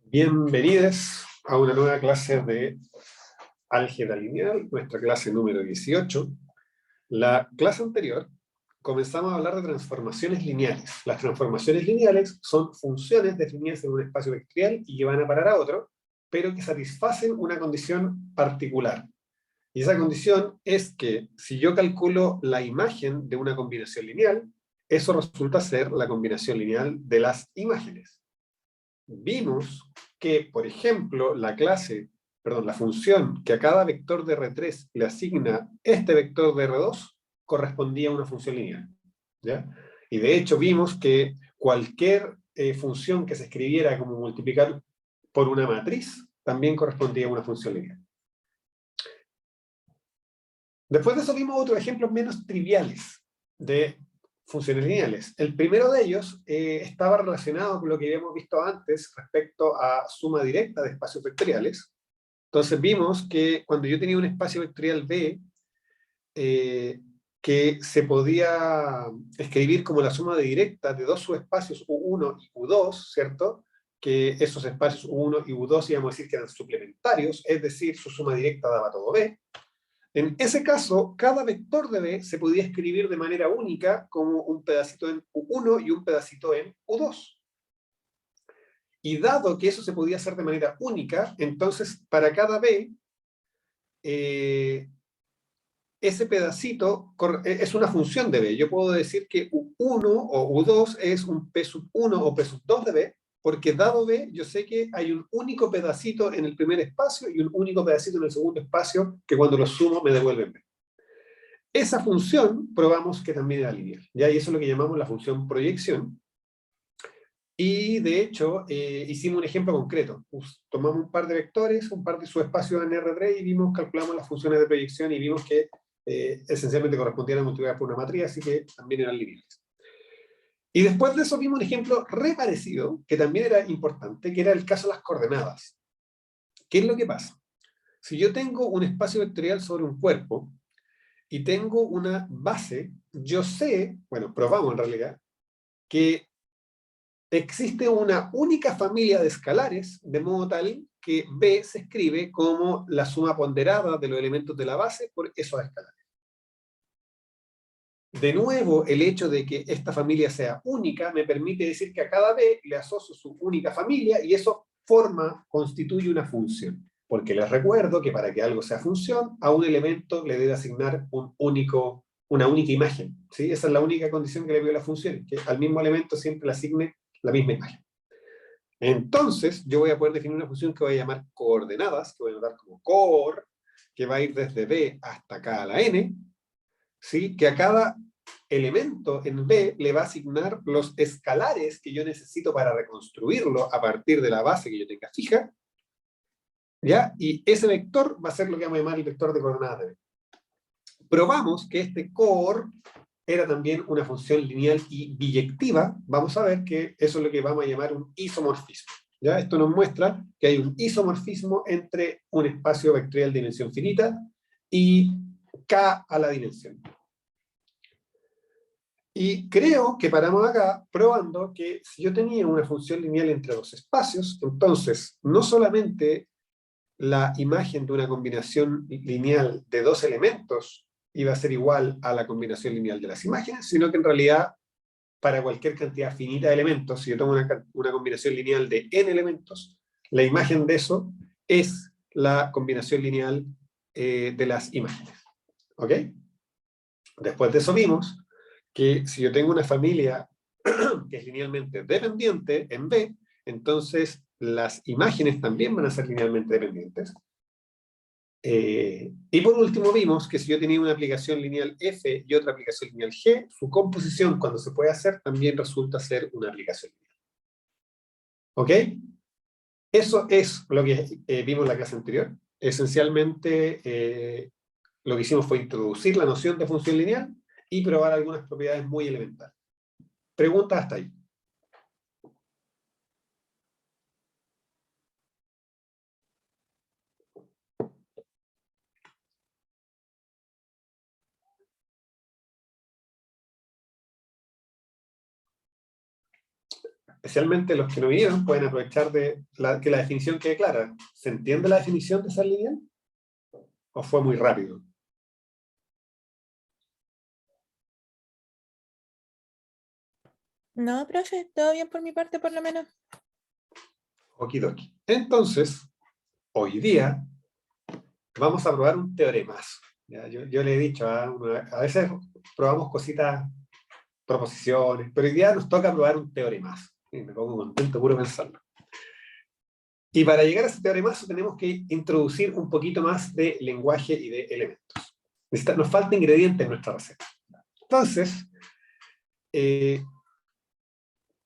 Bienvenidos a una nueva clase de álgebra lineal, nuestra clase número 18. La clase anterior comenzamos a hablar de transformaciones lineales. Las transformaciones lineales son funciones definidas en un espacio vectorial y que van a parar a otro, pero que satisfacen una condición particular. Y esa condición es que si yo calculo la imagen de una combinación lineal, eso resulta ser la combinación lineal de las imágenes. Vimos que, por ejemplo, la función que a cada vector de R3 le asigna este vector de R2 correspondía a una función lineal, ¿ya? Y de hecho vimos que cualquier función que se escribiera como multiplicar por una matriz también correspondía a una función lineal. Después de eso vimos otros ejemplos menos triviales de funciones lineales. El primero de ellos estaba relacionado con lo que habíamos visto antes respecto a suma directa de espacios vectoriales. Entonces vimos que cuando yo tenía un espacio vectorial B, que se podía escribir como la suma directa de dos subespacios U1 y U2, ¿cierto? Que esos espacios U1 y U2 íbamos a decir que eran suplementarios, es decir, su suma directa daba todo B. En ese caso, cada vector de B se podía escribir de manera única como un pedacito en U1 y un pedacito en U2. Y dado que eso se podía hacer de manera única, entonces para cada B, ese pedacito es una función de B. Yo puedo decir que U1 o U2 es un P sub 1 o P sub 2 de B, porque dado B, yo sé que hay un único pedacito en el primer espacio y un único pedacito en el segundo espacio que cuando los sumo me devuelven B. Esa función probamos que también era lineal, ¿ya? Y eso es lo que llamamos la función proyección. Y de hecho, hicimos un ejemplo concreto. Tomamos un par de vectores, un par de subespacios en R3 y calculamos las funciones de proyección y vimos que esencialmente correspondían a multiplicar por una matriz, así que también eran lineales. Y después de eso vimos un ejemplo re parecido, que también era importante, que era el caso de las coordenadas. ¿Qué es lo que pasa? Si yo tengo un espacio vectorial sobre un cuerpo, y tengo una base, yo sé, bueno, probamos en realidad, que existe una única familia de escalares, de modo tal que B se escribe como la suma ponderada de los elementos de la base por esos escalares. De nuevo, el hecho de que esta familia sea única me permite decir que a cada B le asocio su única familia y eso constituye una función. Porque les recuerdo que para que algo sea función, a un elemento le debe asignar una única imagen, ¿sí? Esa es la única condición que le pido a la función, que al mismo elemento siempre le asigne la misma imagen. Entonces, yo voy a poder definir una función que voy a llamar coordenadas, que voy a notar como coor, que va a ir desde B hasta K a la N, ¿sí? Que a cada elemento en B le va a asignar los escalares que yo necesito para reconstruirlo a partir de la base que yo tenga fija, ¿ya? Y ese vector va a ser lo que vamos a llamar el vector de coordenadas de B. Probamos que este coor era también una función lineal y biyectiva. Vamos a ver que eso es lo que vamos a llamar un isomorfismo, ¿ya? Esto nos muestra que hay un isomorfismo entre un espacio vectorial de dimensión finita y K a la dimensión. Y creo que paramos acá probando que si yo tenía una función lineal entre dos espacios, entonces no solamente la imagen de una combinación lineal de dos elementos iba a ser igual a la combinación lineal de las imágenes, sino que en realidad para cualquier cantidad finita de elementos, si yo tomo una combinación lineal de n elementos, la imagen de eso es la combinación lineal de las imágenes. ¿Ok? Después de eso vimos que si yo tengo una familia que es linealmente dependiente en B, entonces las imágenes también van a ser linealmente dependientes. Y por último vimos que si yo tenía una aplicación lineal F y otra aplicación lineal G, su composición cuando se puede hacer también resulta ser una aplicación lineal. ¿Ok? Eso es lo que vimos en la clase anterior. Esencialmente lo que hicimos fue introducir la noción de función lineal y probar algunas propiedades muy elementales. Preguntas hasta ahí. especialmente los que no vinieron, pueden aprovechar de que la definición quede clara. ¿Se entiende la definición de ser lineal? ¿O fue muy rápido? No, profe, todo bien por mi parte, por lo menos. Okidoki. Entonces, hoy día vamos a probar un teoremazo. ¿Ya? Yo le he dicho, a veces probamos cositas, proposiciones, pero hoy día nos toca probar un teoremazo. Y me pongo contento puro pensarlo. Y para llegar a ese teoremazo tenemos que introducir un poquito más de lenguaje y de elementos. Nos falta ingrediente en nuestra receta. Entonces,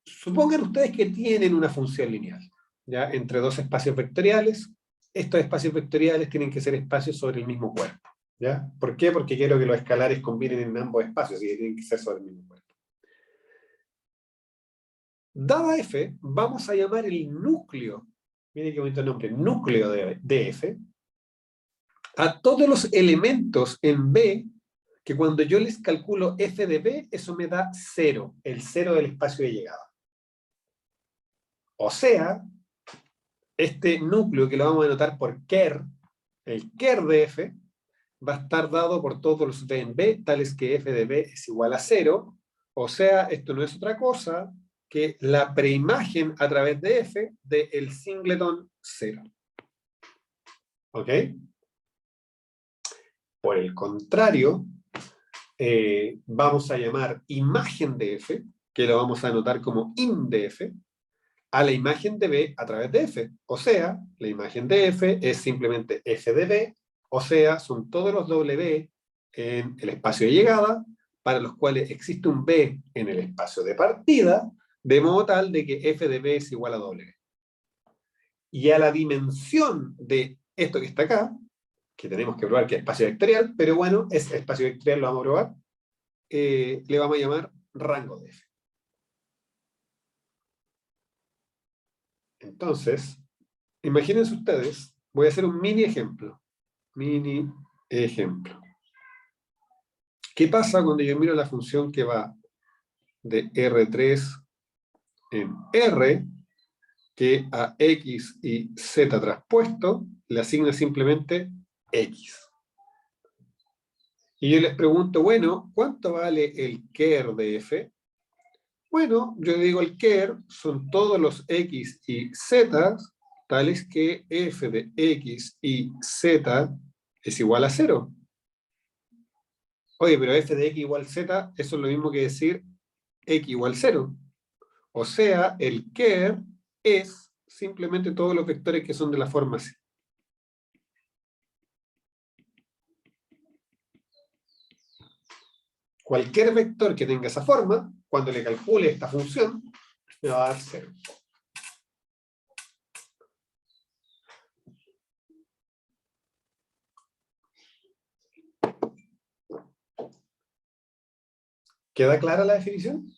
supongan ustedes que tienen una función lineal, ¿ya? Entre dos espacios vectoriales. Estos espacios vectoriales tienen que ser espacios sobre el mismo cuerpo, ¿ya? ¿Por qué? Porque quiero que los escalares combinen en ambos espacios y tienen que ser sobre el mismo cuerpo. Dada f, vamos a llamar el núcleo, miren qué bonito nombre, núcleo de f, a todos los elementos en B, que cuando yo les calculo f de B, eso me da 0, el 0 del espacio de llegada. O sea, este núcleo que lo vamos a denotar por ker, el ker de f, va a estar dado por todos los b en B, tales que f de B es igual a 0. O sea, esto no es otra cosa que la preimagen a través de f de el singleton 0. ¿Ok? Por el contrario, vamos a llamar imagen de f, que lo vamos a anotar como in de f, a la imagen de B a través de f. O sea, la imagen de f es simplemente f de B, o sea, son todos los W en el espacio de llegada, para los cuales existe un B en el espacio de partida, de modo tal de que f de B es igual a W. Y a la dimensión de esto que está acá, que tenemos que probar que es espacio vectorial, pero bueno, es espacio vectorial, lo vamos a probar, le vamos a llamar rango de f. Entonces, imagínense ustedes, voy a hacer un mini ejemplo. Mini ejemplo. ¿Qué pasa cuando yo miro la función que va de R3 en R, que a X y Z traspuesto le asigna simplemente X? Y yo les pregunto, bueno, ¿cuánto vale el ker de F? Bueno, yo digo el ker son todos los X y Z, tales que F de X y Z es igual a 0. Oye, pero f de x igual z, eso es lo mismo que decir x igual 0. O sea, el ker es simplemente todos los vectores que son de la forma así. Cualquier vector que tenga esa forma, cuando le calcule esta función, me va a dar 0. ¿Queda clara la definición?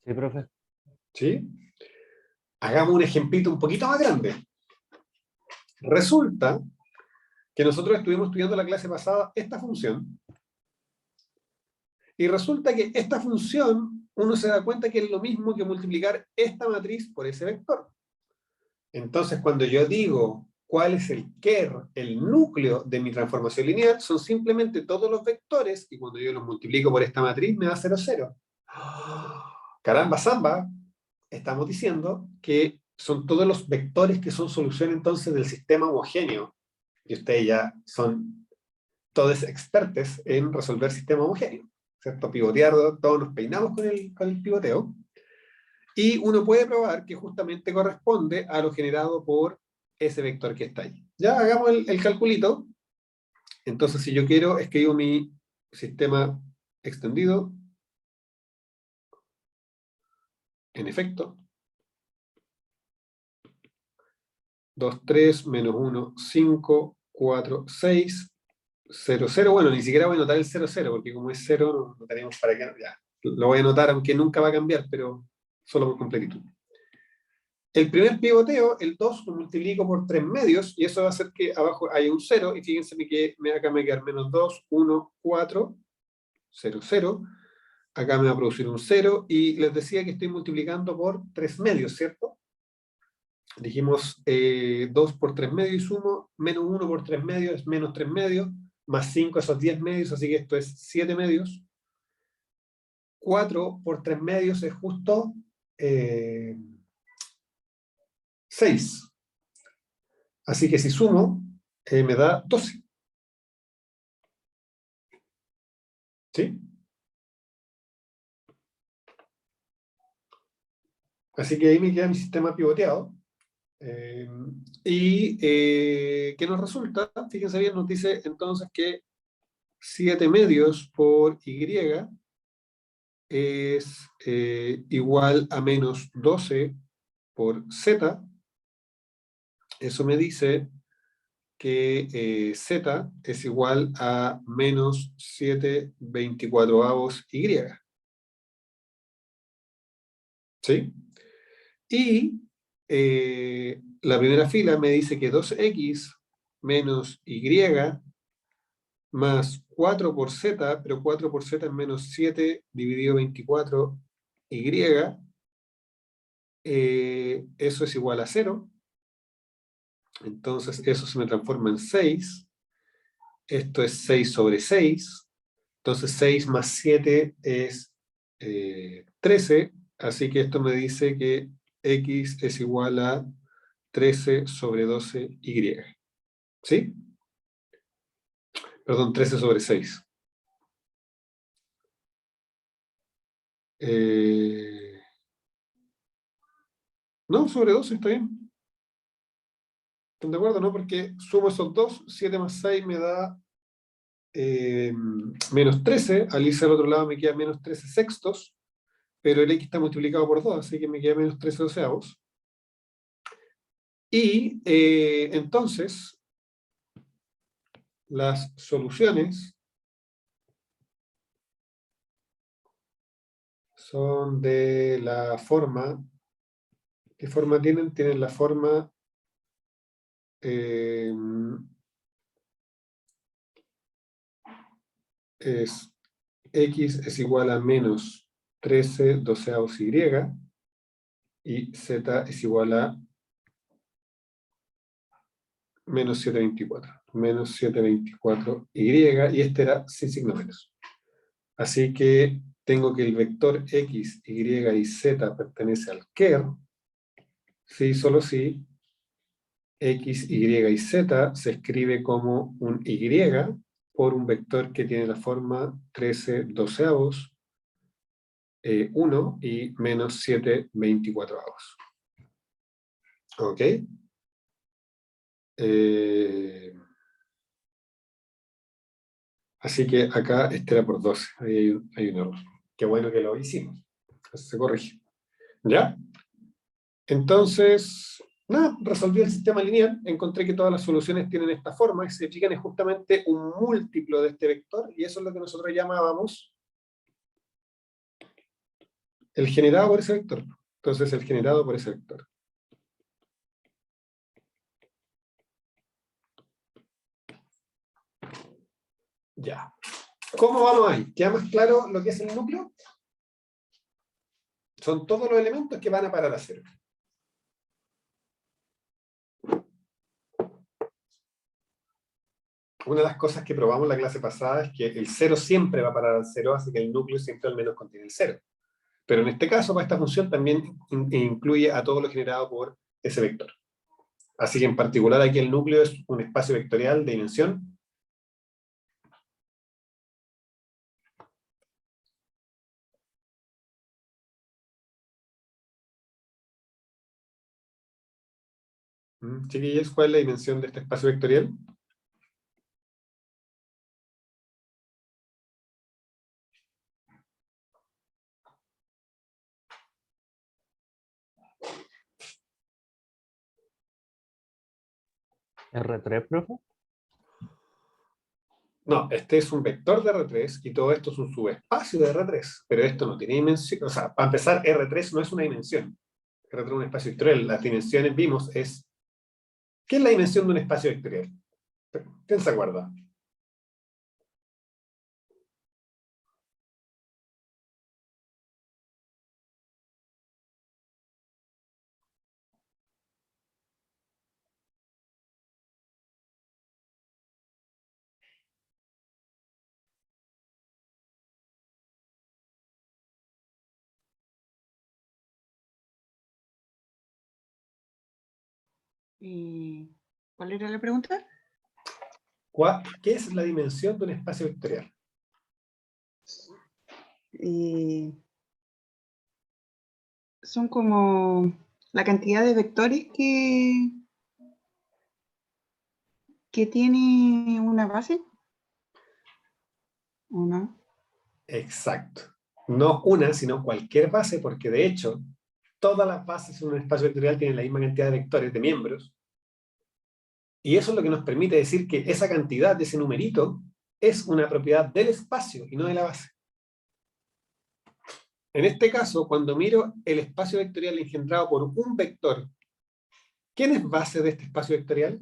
Sí, profe. ¿Sí? Hagamos un ejemplito un poquito más grande. Resulta que nosotros estuvimos estudiando la clase pasada esta función, y resulta que esta función, uno se da cuenta que es lo mismo que multiplicar esta matriz por ese vector. Entonces, cuando yo digo cuál es el ker, el núcleo de mi transformación lineal, son simplemente todos los vectores, y cuando yo los multiplico por esta matriz me da 0, 0. Caramba, samba, estamos diciendo que son todos los vectores que son solución entonces del sistema homogéneo. Y ustedes ya son todos expertos en resolver sistema homogéneo, ¿cierto? Pivotear, todos nos peinamos con el pivoteo. Y uno puede probar que justamente corresponde a lo generado por ese vector que está ahí. Ya hagamos el calculito. Entonces, si yo quiero, escribo mi sistema extendido. En efecto. 2, 3, menos 1, 5, 4, 6, 0, 0. Bueno, ni siquiera voy a anotar el 0, 0, porque como es 0, no tenemos para qué. Ya. Lo voy a anotar, aunque nunca va a cambiar, pero solo por completitud. El primer pivoteo, el 2, lo multiplico por 3 medios, y eso va a hacer que abajo haya un 0, y fíjense que acá me va a quedar menos 2, 1, 4, 0, 0. Acá me va a producir un 0, y les decía que estoy multiplicando por 3 medios, ¿cierto? Dijimos 2 por 3 medios y sumo, menos 1 por 3 medios es menos 3 medios, más 5 esos 10 medios, así que esto es 7 medios. 4 por 3 medios es justo 6. Así que si sumo, me da 12. ¿Sí? Así que ahí me queda mi sistema pivoteado. ¿Qué nos resulta? Fíjense bien, nos dice entonces que 7 medios por Y es igual a menos 12 por Z. Eso me dice que Z es igual a menos 7/24 Y. ¿Sí? Y la primera fila me dice que 2x menos y más 4 por z, pero 4 por z es menos 7 dividido 24 y, eso es igual a 0. Entonces eso se me transforma en 6. Esto es 6 sobre 6. Entonces 6 más 7 es 13. Así que esto me dice que x es igual a 13 sobre 12y. ¿Sí? Perdón, 13 sobre 6. No, sobre 12 está bien. ¿Están de acuerdo, no? Porque sumo esos dos, 7 más 6 me da menos 13. Al irse al otro lado me queda menos 13 sextos, pero el x está multiplicado por 2, así que me queda menos 13 doceavos. Y entonces, las soluciones son de la forma. ¿Qué forma tienen? Tienen la forma es x es igual a menos 13 doceavos y z es igual a menos 7/24. Menos 7/24 y este era sin signo menos. Así que tengo que el vector x, y y z pertenece al ker, si solo si x, y z se escribe como un y por un vector que tiene la forma 13 doceavos, 1 y menos 7/24avos. ¿Ok? Así que acá este era por 12. Ahí hay un error. Qué bueno que lo hicimos. Entonces se corrige. ¿Ya? Entonces, nada, resolví el sistema lineal. Encontré que todas las soluciones tienen esta forma y se fijan es justamente un múltiplo de este vector, y eso es lo que nosotros llamábamos el generado por ese vector. Entonces, el generado por ese vector. Ya. ¿Cómo vamos ahí? ¿Queda más claro lo que es el núcleo? Son todos los elementos que van a parar a cero. Una de las cosas que probamos la clase pasada es que el cero siempre va a parar al cero, así que el núcleo siempre al menos contiene el cero. Pero en este caso, para esta función también incluye a todo lo generado por ese vector. Así que en particular aquí el núcleo es un espacio vectorial de dimensión chiquillos, ¿cuál es la dimensión de este espacio vectorial? R3, profe. No, este es un vector de R3 y todo esto es un subespacio de R3, pero esto no tiene dimensión. O sea, para empezar, R3 no es una dimensión. que retrata un espacio vectorial. Las dimensiones vimos es... ¿Qué es la dimensión de un espacio vectorial? ¿Quién se acuerda? ¿Cuál era la pregunta? ¿Qué es la dimensión de un espacio vectorial? Son como la cantidad de vectores que tiene una base, ¿o no? Exacto. No una, sino cualquier base, porque de hecho, todas las bases en un espacio vectorial tienen la misma cantidad de vectores, de miembros, y eso es lo que nos permite decir que esa cantidad, ese numerito, es una propiedad del espacio y no de la base. En este caso, cuando miro el espacio vectorial engendrado por un vector, ¿quién es base de este espacio vectorial?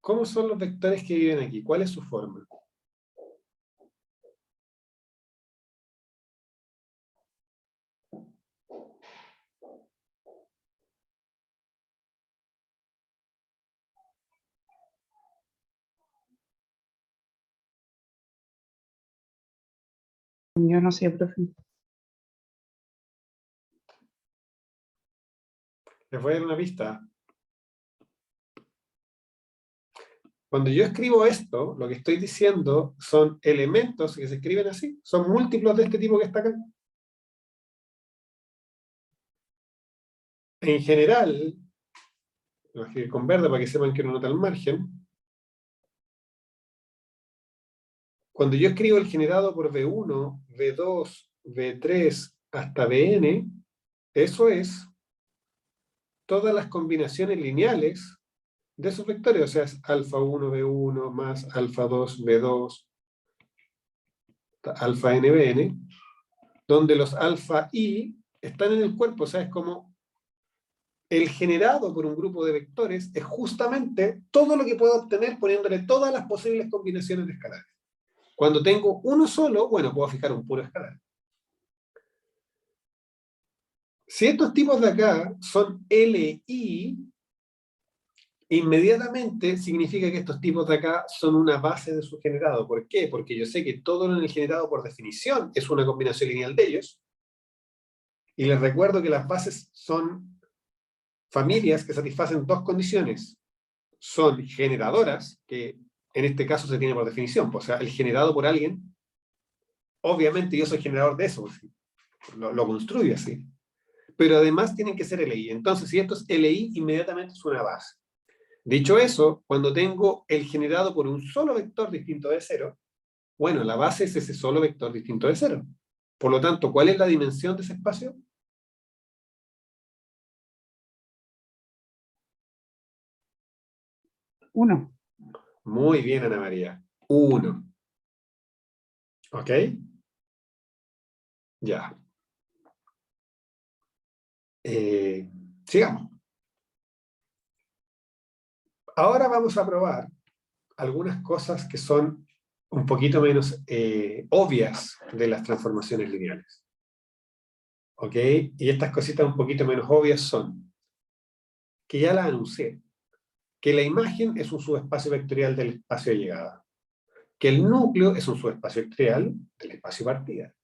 ¿Cómo son los vectores que viven aquí? ¿Cuál es su forma? Yo no sé, profe. Les voy a dar una pista. Cuando yo escribo esto, lo que estoy diciendo son elementos que se escriben así. Son múltiplos de este tipo que está acá. En general, lo voy a escribir con verde para que sepan que no nota el margen. Cuando yo escribo el generado por V1, V2, V3 hasta Vn, eso es todas las combinaciones lineales de esos vectores. O sea, es alfa 1, V1 más alfa 2, V2, alfa n, Vn, donde los alfa i están en el cuerpo. O sea, es como el generado por un grupo de vectores es justamente todo lo que puedo obtener poniéndole todas las posibles combinaciones de escalares. Cuando tengo uno solo, bueno, puedo fijar un puro escalar. Si estos tipos de acá son LI, inmediatamente significa que estos tipos de acá son una base de su generado. ¿Por qué? Porque yo sé que todo en el generado por definición es una combinación lineal de ellos. Y les recuerdo que las bases son familias que satisfacen dos condiciones. Son generadoras, que en este caso se tiene por definición. O sea, el generado por alguien, obviamente yo soy generador de eso, ¿sí? Lo construyo así. Pero además tienen que ser LI. Entonces, si esto es LI, inmediatamente es una base. Dicho eso, cuando tengo el generado por un solo vector distinto de cero, bueno, la base es ese solo vector distinto de cero. Por lo tanto, ¿cuál es la dimensión de ese espacio? 1. Muy bien, Ana María. 1. ¿Ok? Ya. Sigamos. Ahora vamos a probar algunas cosas que son un poquito menos obvias de las transformaciones lineales. ¿Ok? Y estas cositas un poquito menos obvias son, que ya las anuncié, que la imagen es un subespacio vectorial del espacio de llegada, que el núcleo es un subespacio vectorial del espacio de partida,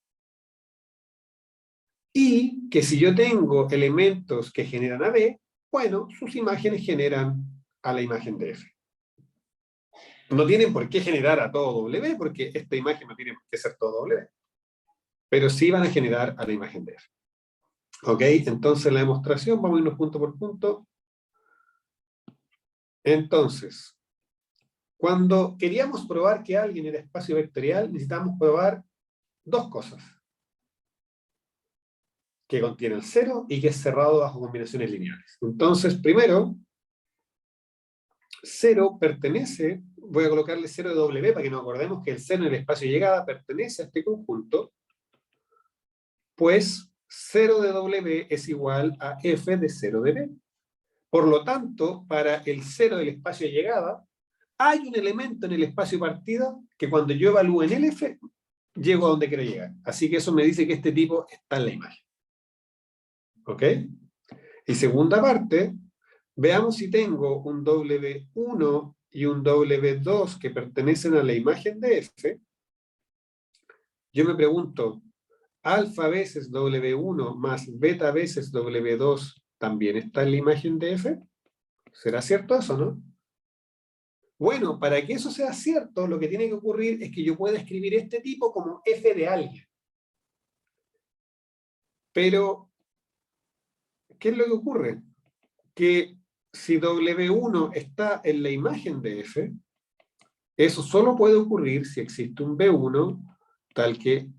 y que si yo tengo elementos que generan a B, bueno, sus imágenes generan a la imagen de F. No tienen por qué generar a todo W, porque esta imagen no tiene por qué ser todo W, pero sí van a generar a la imagen de F. Ok, entonces la demostración, vamos a irnos punto por punto. Entonces, cuando queríamos probar que alguien era espacio vectorial, necesitamos probar dos cosas. Que contiene el cero y que es cerrado bajo combinaciones lineales. Entonces, primero, 0 pertenece, voy a colocarle 0 de W para que nos acordemos que el seno en el espacio de llegada pertenece a este conjunto, pues 0 de W es igual a F de 0 de B. Por lo tanto, para el 0 del espacio de llegada, hay un elemento en el espacio de partida que cuando yo evalúo en el F, llego a donde quiero llegar. Así que eso me dice que este tipo está en la imagen. ¿Ok? Y segunda parte, veamos si tengo un W1 y un W2 que pertenecen a la imagen de F. Yo me pregunto, alfa veces W1 más beta veces W2 también está en la imagen de F. ¿Será cierto eso, no? Bueno, para que eso sea cierto, lo que tiene que ocurrir es que yo pueda escribir este tipo como F de alguien. Pero, ¿qué es lo que ocurre? Que si W1 está en la imagen de F, eso solo puede ocurrir si existe un B1 tal que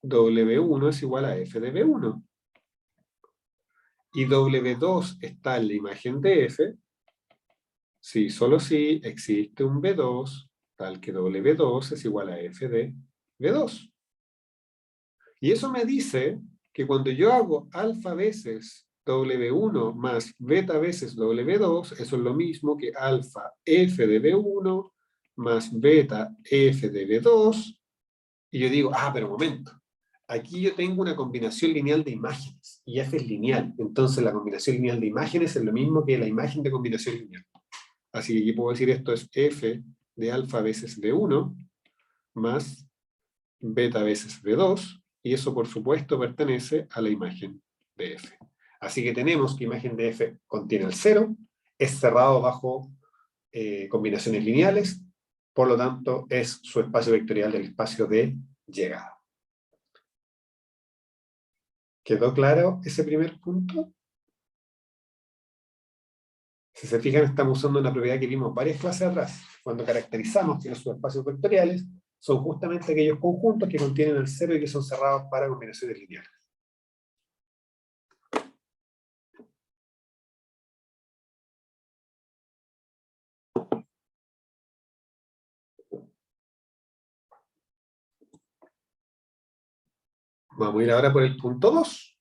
W1 es igual a F de B1. Y W2 está en la imagen de F, si solo si existe un B2 tal que W2 es igual a F de B2. Y eso me dice que cuando yo hago alfa veces W1 más beta veces W2, eso es lo mismo que alfa F de B1 más beta F de B2, y yo digo, pero un momento, aquí yo tengo una combinación lineal de imágenes, y F es lineal, entonces la combinación lineal de imágenes es lo mismo que la imagen de combinación lineal. Así que yo puedo decir esto es F de alfa veces B1 más beta veces B2, y eso por supuesto pertenece a la imagen de F. Así que tenemos que imagen de F contiene el 0, es cerrado bajo combinaciones lineales, por lo tanto es su espacio vectorial del espacio de llegada. ¿Quedó claro ese primer punto? Si se fijan, estamos usando una propiedad que vimos varias clases atrás, cuando caracterizamos que los subespacios vectoriales son justamente aquellos conjuntos que contienen el 0 y que son cerrados para combinaciones lineales. Vamos a ir ahora por el punto 2.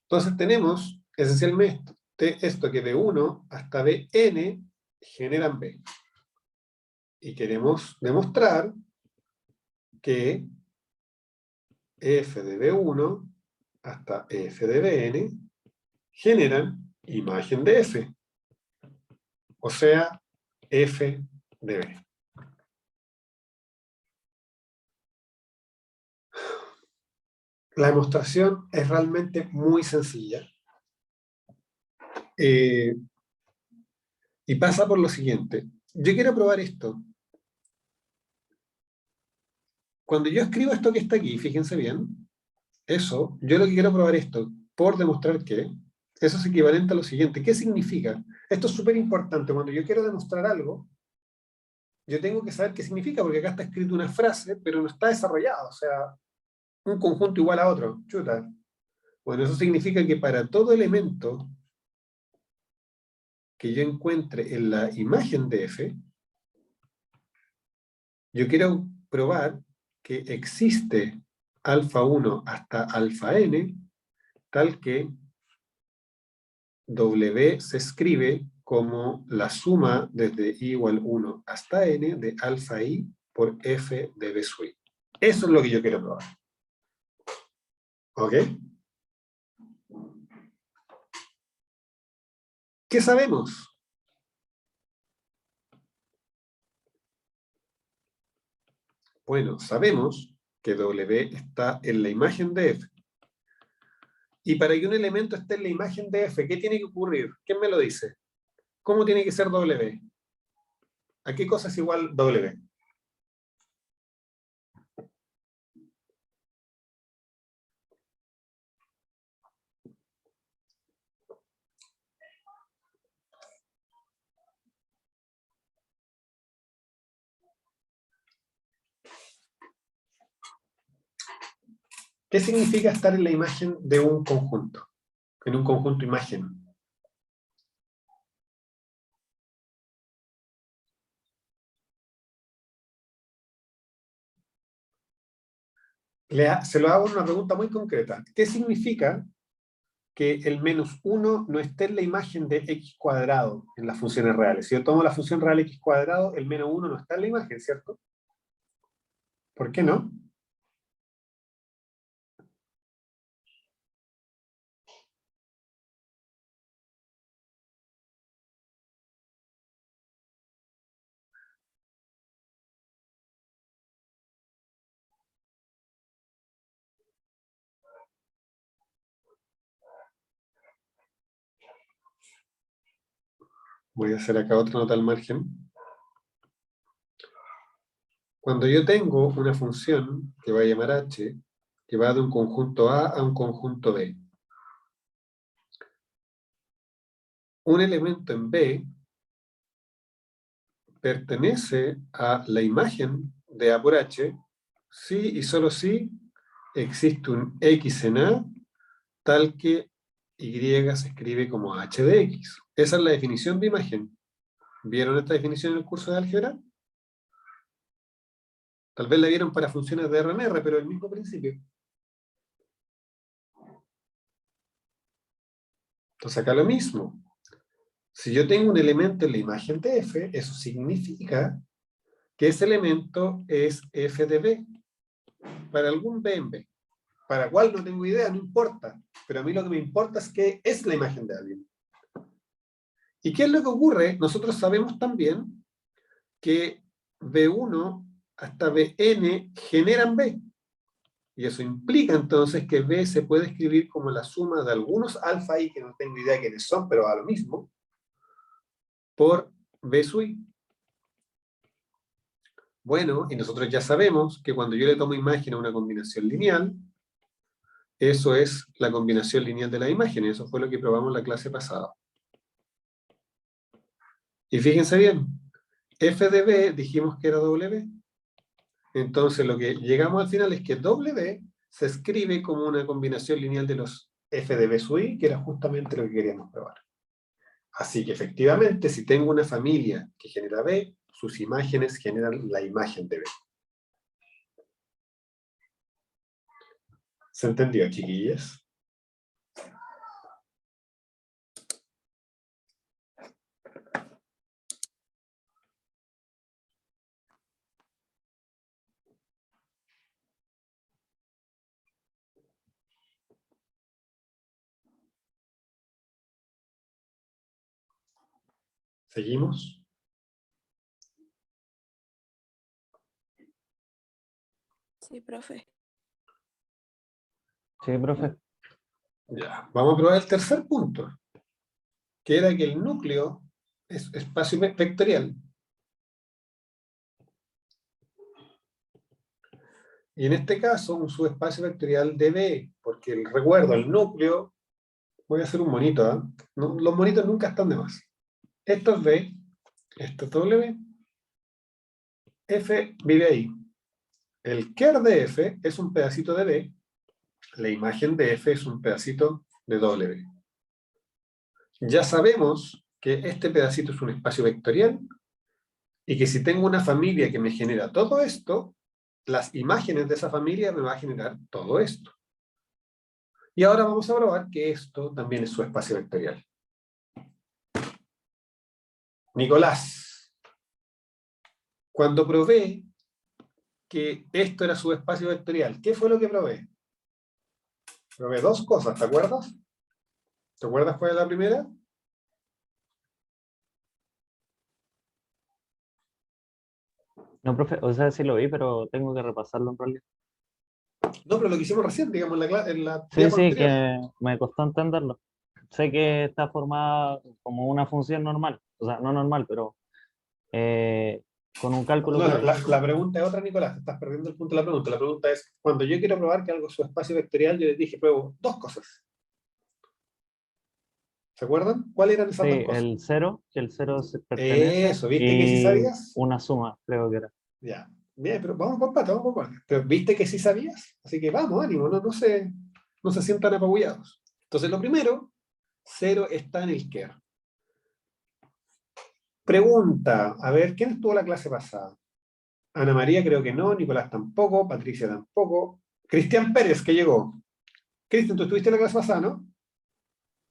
Entonces tenemos esencialmente esto que de 1 hasta Bn generan B. Y queremos demostrar que f de B1 hasta f de Bn generan imagen de F. O sea, f de B. La demostración es realmente muy sencilla. Y pasa por lo siguiente. Yo quiero probar esto. Cuando yo escribo esto que está aquí, fíjense bien, eso, yo lo que quiero probar esto, por demostrar que eso es equivalente a lo siguiente. ¿Qué significa? Esto es súper importante. Cuando yo quiero demostrar algo, yo tengo que saber qué significa, porque acá está escrito una frase, pero no está desarrollada. O sea, un conjunto igual a otro. Chuta. Bueno, eso significa que para todo elemento que yo encuentre en la imagen de F, yo quiero probar que existe alfa 1 hasta alfa n, tal que W se escribe como la suma desde i igual 1 hasta n de alfa i por f de b sub i. Eso es lo que yo quiero probar. ¿Ok? ¿Qué sabemos? Bueno, sabemos que W está en la imagen de F. Y para que un elemento esté en la imagen de F, ¿qué tiene que ocurrir? ¿Quién me lo dice? ¿Cómo tiene que ser W? ¿A qué cosa es igual W? ¿Qué significa estar en la imagen de un conjunto? En un conjunto imagen. Se lo hago una pregunta muy concreta. ¿Qué significa que el -1 no esté en la imagen de x cuadrado en las funciones reales? Si yo tomo la función real x cuadrado, el -1 no está en la imagen, ¿cierto? ¿Por qué no? Voy a hacer acá otra nota al margen. Cuando yo tengo una función que va a llamar h, que va de un conjunto A a un conjunto B, un elemento en B pertenece a la imagen de A por H si y solo si existe un X en A tal que Y se escribe como H de X. Esa es la definición de imagen. ¿Vieron esta definición en el curso de álgebra? Tal vez la vieron para funciones de RNR, pero el mismo principio. Entonces acá lo mismo. Si yo tengo un elemento en la imagen de F, eso significa que ese elemento es F de B, para algún B en B. Para cuál no tengo idea, no importa. Pero a mí lo que me importa es que es la imagen de alguien. ¿Y qué es lo que ocurre? Nosotros sabemos también que B1 hasta Bn generan B. Y eso implica entonces que B se puede escribir como la suma de algunos alfa i, que no tengo idea quiénes son, pero a lo mismo, por B sub i. Bueno, y nosotros ya sabemos que cuando yo le tomo imagen a una combinación lineal, eso es la combinación lineal de las imágenes. Eso fue lo que probamos la clase pasada. Y fíjense bien, f de b dijimos que era w. Entonces lo que llegamos al final es que w se escribe como una combinación lineal de los f de b sub i, que era justamente lo que queríamos probar. Así que efectivamente, si tengo una familia que genera b, sus imágenes generan la imagen de b. ¿Se entendió, chiquillas? ¿Seguimos? Sí, profe. Sí, profe. Ya, vamos a probar el tercer punto, que era que el núcleo es espacio vectorial. Y en este caso, un subespacio vectorial de B, porque recuerdo, el núcleo, voy a hacer un monito, ¿eh? No, los monitos nunca están de más. Esto es B, esto es W, F vive ahí. El ker de F es un pedacito de B, la imagen de F es un pedacito de W. Ya sabemos que este pedacito es un espacio vectorial y que si tengo una familia que me genera todo esto, las imágenes de esa familia me va a generar todo esto. Y ahora vamos a probar que esto también es su espacio vectorial. Nicolás, cuando probé que esto era su espacio vectorial, ¿qué fue lo que probé? Probé dos cosas, ¿te acuerdas? ¿Te acuerdas cuál es la primera? No, profe, o sea, sí lo vi, pero tengo que repasarlo en realidad. No, pero lo que hicimos recién, digamos, en la Sí, diapo sí, anterior. que me costó entenderlo. Sé que está formada como una función normal, o sea, no normal, pero eh, con un cálculo No, no, previo. la pregunta es otra, Nicolás, te estás perdiendo el punto de la pregunta. La pregunta es, cuando yo quiero probar que algo es su espacio vectorial, yo les dije, pruebo dos cosas. ¿Se acuerdan? ¿Cuáles eran esas Sí, dos cosas? el cero, que el cero se pertenece, Eso, ¿viste que sí y sabías? una suma, creo que era. Ya. Bien, pero vamos por patas, vamos por patas. Pero viste que sí sabías, así que vamos, ánimo, no se sientan apabullados. Entonces, lo primero, 0 está en el care. Pregunta, a ver, ¿quién estuvo la clase pasada? Ana María creo que no, Nicolás tampoco, Patricia tampoco. Cristian Pérez, que llegó. Cristian, tú estuviste en la clase pasada, ¿no?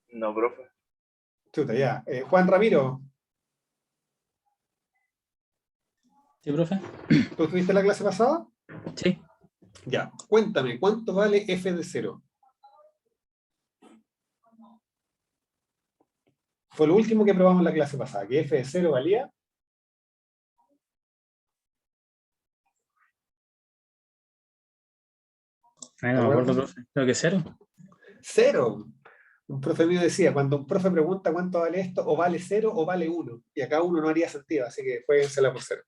No, profe. Chuta, ya. Juan Ramiro, Sí, profe. ¿tú estuviste en la clase pasada? Sí. Ya. Cuéntame, ¿cuánto vale f de 0? Fue lo último que probamos en la clase pasada, que f de 0 valía. Ay, no me acuerdo, profe. Creo que 0. 0. Un profe mío decía, cuando un profe pregunta cuánto vale esto, o vale 0 o vale 1. Y acá 1 no haría sentido, así que jueguensela por 0.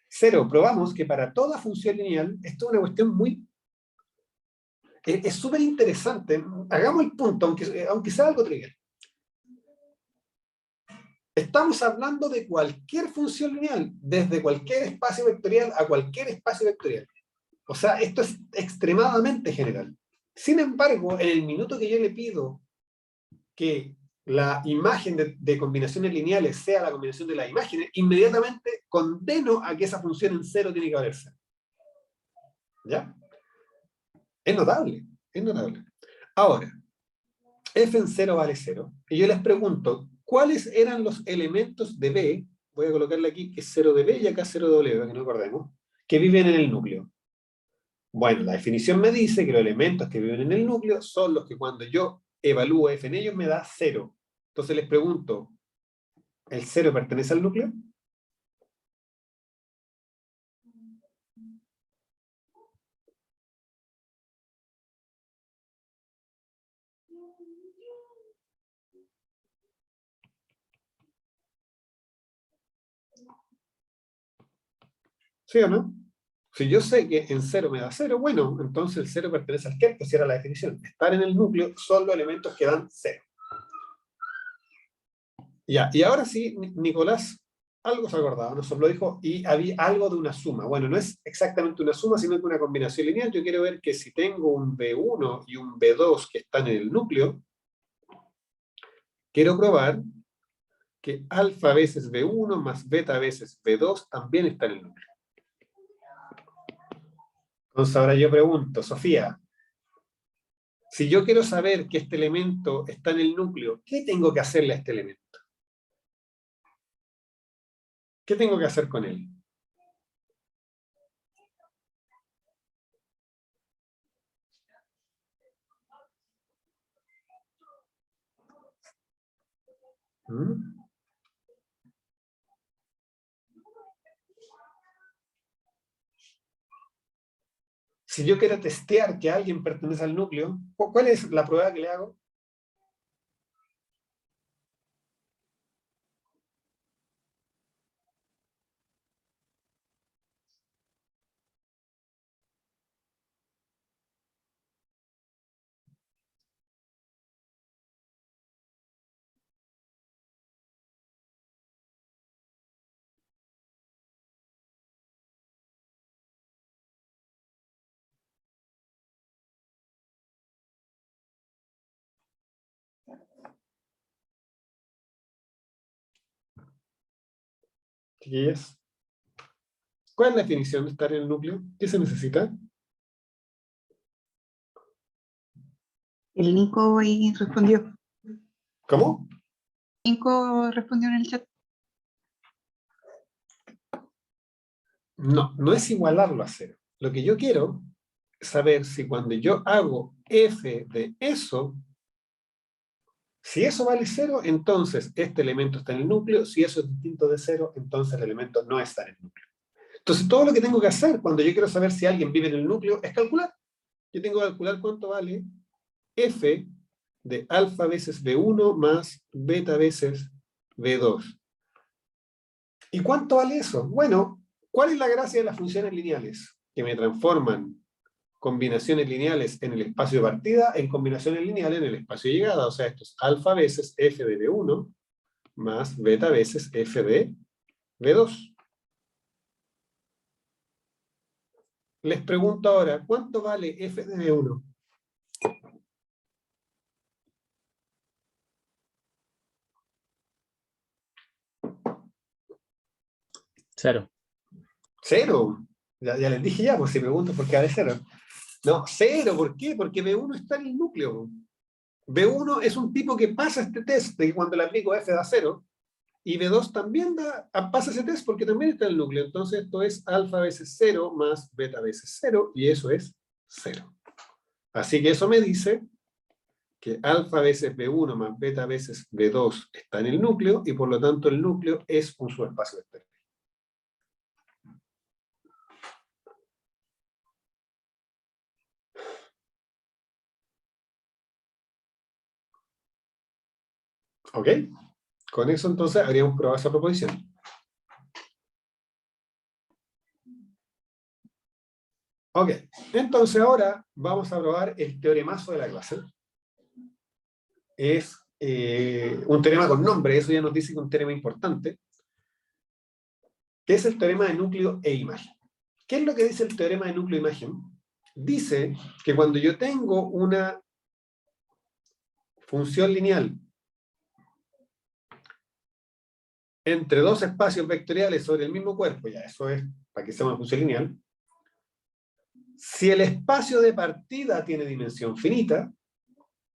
0, probamos que para toda función lineal, esto es una cuestión muy... Es súper interesante. Hagamos el punto, aunque sea algo trivial. Estamos hablando de cualquier función lineal, desde cualquier espacio vectorial a cualquier espacio vectorial. O sea, esto es extremadamente general. Sin embargo, en el minuto que yo le pido que la imagen de combinaciones lineales sea la combinación de las imágenes, inmediatamente condeno a que esa función en 0 tiene que valer 0. ¿Ya? Es notable, es notable. Ahora, f en 0 vale 0. Y yo les pregunto, ¿cuáles eran los elementos de B? Voy a colocarle aquí que es 0 de B y acá 0 de W, para que no acordemos, que viven en el núcleo. Bueno, la definición me dice que los elementos que viven en el núcleo son los que cuando yo evalúo f en ellos me da 0. Entonces les pregunto, ¿el 0 pertenece al núcleo? ¿Sí o no? Si yo sé que en 0 me da 0, bueno, entonces el 0 pertenece al que era la definición. Estar en el núcleo son los elementos que dan 0. Ya, y ahora sí, Nicolás, algo se acordaba, nos lo dijo, y había algo de una suma. Bueno, no es exactamente una suma, sino que una combinación lineal. Yo quiero ver que si tengo un B1 y un B2 que están en el núcleo, quiero probar que alfa veces B1 más beta veces B2 también está en el núcleo. Entonces ahora yo pregunto, Sofía, si yo quiero saber que este elemento está en el núcleo, ¿qué tengo que hacerle a este elemento? ¿Qué tengo que hacer con él? ¿Mm? Si yo quiero testear que alguien pertenece al núcleo, ¿cuál es la prueba que le hago? Chiquillas, ¿cuál es la definición de estar en el núcleo? ¿Qué se necesita? El Nico ahí respondió. ¿Cómo? Nico respondió en el chat. No, no es igualarlo a 0. Lo que yo quiero es saber si cuando yo hago f de eso, si eso vale 0, entonces este elemento está en el núcleo. Si eso es distinto de 0, entonces el elemento no está en el núcleo. Entonces todo lo que tengo que hacer cuando yo quiero saber si alguien vive en el núcleo es calcular. Yo tengo que calcular cuánto vale f de alfa veces B1 más beta veces B2. ¿Y cuánto vale eso? Bueno, ¿cuál es la gracia de las funciones lineales? Que me transforman combinaciones lineales en el espacio de partida en combinaciones lineales en el espacio de llegada. O sea, esto es alfa veces f de B1 más beta veces f de B2. les pregunto ahora, ¿cuánto vale f de B1? Cero. Cero. Ya les dije ya, pues si pregunto por qué vale cero. No, cero, ¿por qué? Porque B1 está en el núcleo. B1 es un tipo que pasa este test de que cuando le aplico f da cero, y B2 también pasa ese test porque también está en el núcleo. Entonces esto es alfa veces 0 más beta veces 0, y eso es 0. Así que eso me dice que alfa veces B1 más beta veces B2 está en el núcleo, y por lo tanto el núcleo es un subespacio vectorial. ¿Ok? Con eso entonces habríamos probado esa proposición. Ok, entonces ahora vamos a probar el teoremazo de la clase. Es un teorema con nombre, eso ya nos dice que es un teorema importante, que es el teorema de núcleo e imagen. ¿Qué es lo que dice el teorema de núcleo e imagen? Dice que cuando yo tengo una función lineal entre dos espacios vectoriales sobre el mismo cuerpo, ya eso es para que sea una función lineal, si el espacio de partida tiene dimensión finita,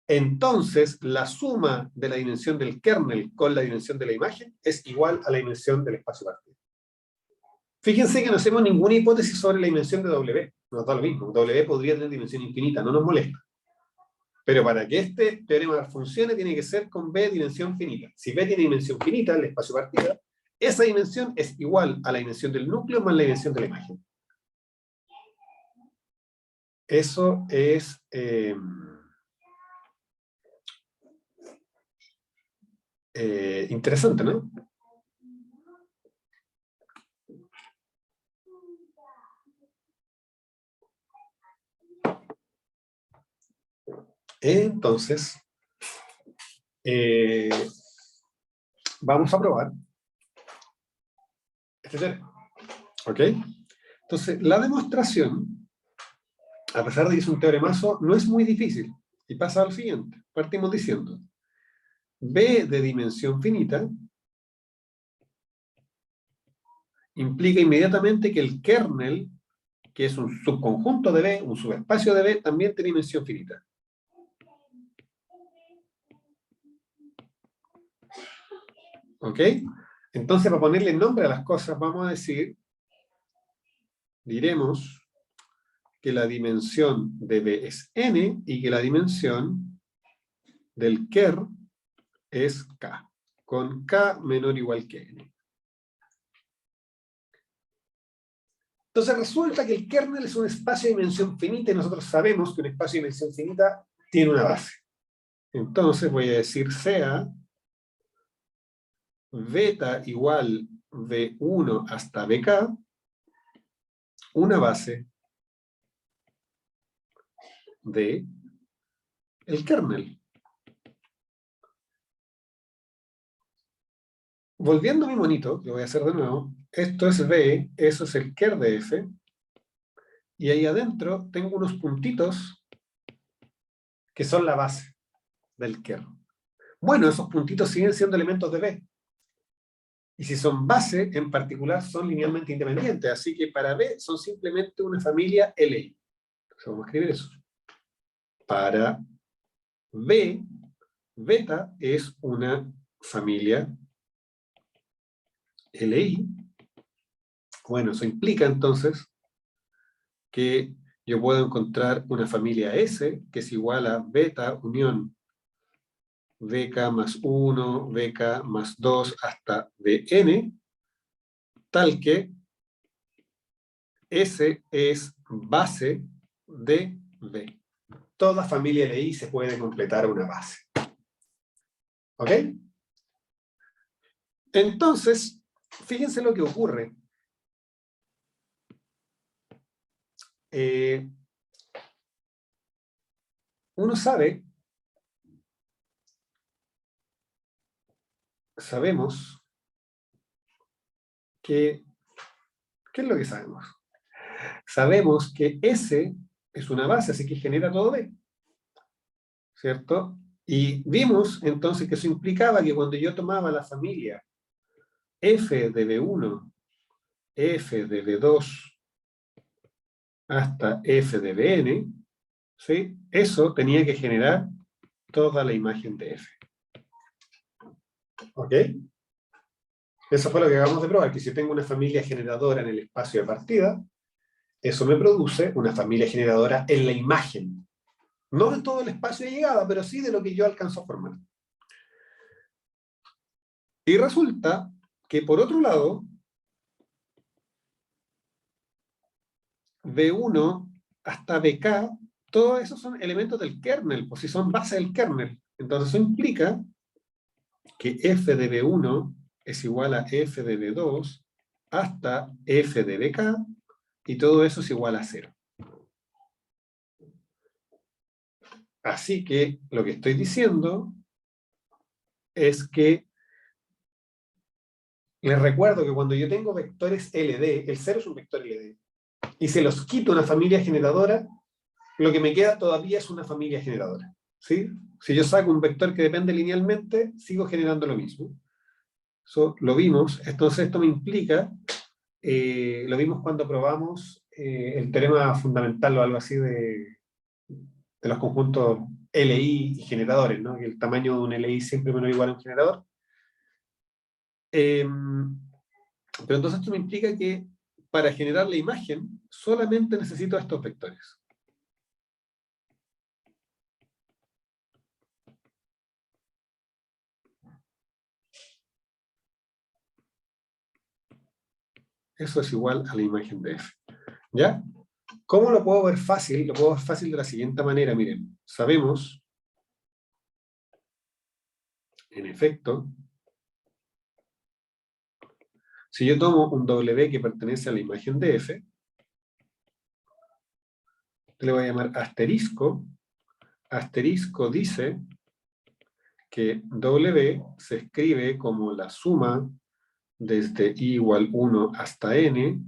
entonces la suma de la dimensión del kernel con la dimensión de la imagen es igual a la dimensión del espacio de partida. Fíjense que no hacemos ninguna hipótesis sobre la dimensión de W. Nos da lo mismo. W podría tener dimensión infinita, no nos molesta. Pero para que este teorema funcione, tiene que ser con B dimensión finita. Si B tiene dimensión finita, el espacio de partida, esa dimensión es igual a la dimensión del núcleo más la dimensión de la imagen. Eso es... interesante, ¿no? Entonces, vamos a probar este teorema. ¿Ok? Entonces, la demostración, a pesar de que es un teoremazo, no es muy difícil. Y pasa al siguiente. Partimos diciendo, B de dimensión finita implica inmediatamente que el kernel, que es un subconjunto de B, un subespacio de B, también tiene dimensión finita. ¿Ok? Entonces, para ponerle nombre a las cosas, vamos a decir, diremos que la dimensión de B es n y que la dimensión del ker es k, con k menor o igual que n. Entonces resulta que el kernel es un espacio de dimensión finita y nosotros sabemos que un espacio de dimensión finita tiene una base. Entonces voy a decir sea beta igual B1 hasta BK, una base de el kernel. Volviendo a mi monito, que voy a hacer de nuevo, esto es B, eso es el ker de F, y ahí adentro tengo unos puntitos que son la base del ker. Bueno, esos puntitos siguen siendo elementos de B. Y si son base, en particular, son linealmente independientes. Así que para B son simplemente una familia LI. Entonces vamos a escribir eso. Para B, beta es una familia LI. Bueno, eso implica entonces que yo puedo encontrar una familia S que es igual a beta unión BK más 1, BK más 2 hasta Bn, tal que S es base de B. Toda familia LI se puede completar una base. ¿Ok? Entonces, fíjense lo que ocurre. Uno sabemos que, ¿qué es lo que sabemos? sabemos que S es una base, así que genera todo B, ¿cierto? Y vimos entonces que eso implicaba que cuando yo tomaba la familia F de B1, F de B2, hasta F de Bn, ¿sí? Eso tenía que generar toda la imagen de F. ¿Ok? Eso fue lo que acabamos de probar, que si tengo una familia generadora en el espacio de partida, eso me produce una familia generadora en la imagen. No de todo el espacio de llegada, pero sí de lo que yo alcanzo a formar. Y resulta que, por otro lado, B1 hasta BK, todos esos son elementos del kernel, pues si son base del kernel. Entonces eso implica que F de B1 es igual a F de B2 hasta F de BK, y todo eso es igual a 0. Así que lo que estoy diciendo es que les recuerdo que cuando yo tengo vectores LD, el 0 es un vector LD, y se los quito a una familia generadora, lo que me queda todavía es una familia generadora. ¿Sí? Si yo saco un vector que depende linealmente, sigo generando lo mismo. Eso lo vimos. Entonces esto me implica, lo vimos cuando probamos el teorema fundamental o algo así de los conjuntos LI y generadores, ¿no? Que el tamaño de un LI siempre menor o igual a un generador. Pero entonces esto me implica que para generar la imagen solamente necesito estos vectores. Eso es igual a la imagen de F. ¿Ya? ¿Cómo lo puedo ver fácil? Lo puedo ver fácil de la siguiente manera. Miren, sabemos, en efecto, si yo tomo un W que pertenece a la imagen de F, le voy a llamar asterisco. Asterisco dice que W se escribe como la suma desde i igual 1 hasta n.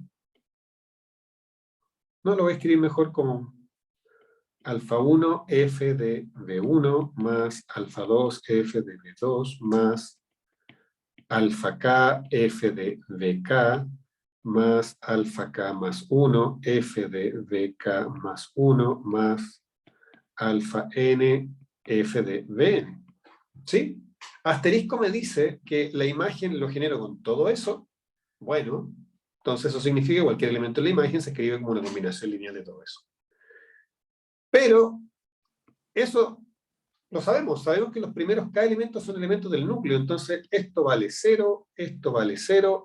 No, lo voy a escribir mejor como alfa 1 f de B1 más alfa 2 f de B2 más alfa k f de BK más alfa k más 1 f de BK más 1 más alfa n f de Bn. ¿Sí? Asterisco me dice que la imagen lo genero con todo eso. Bueno, entonces eso significa que cualquier elemento de la imagen se escribe como una combinación lineal de todo eso. Pero eso lo sabemos que los primeros K elementos son elementos del núcleo, entonces esto vale 0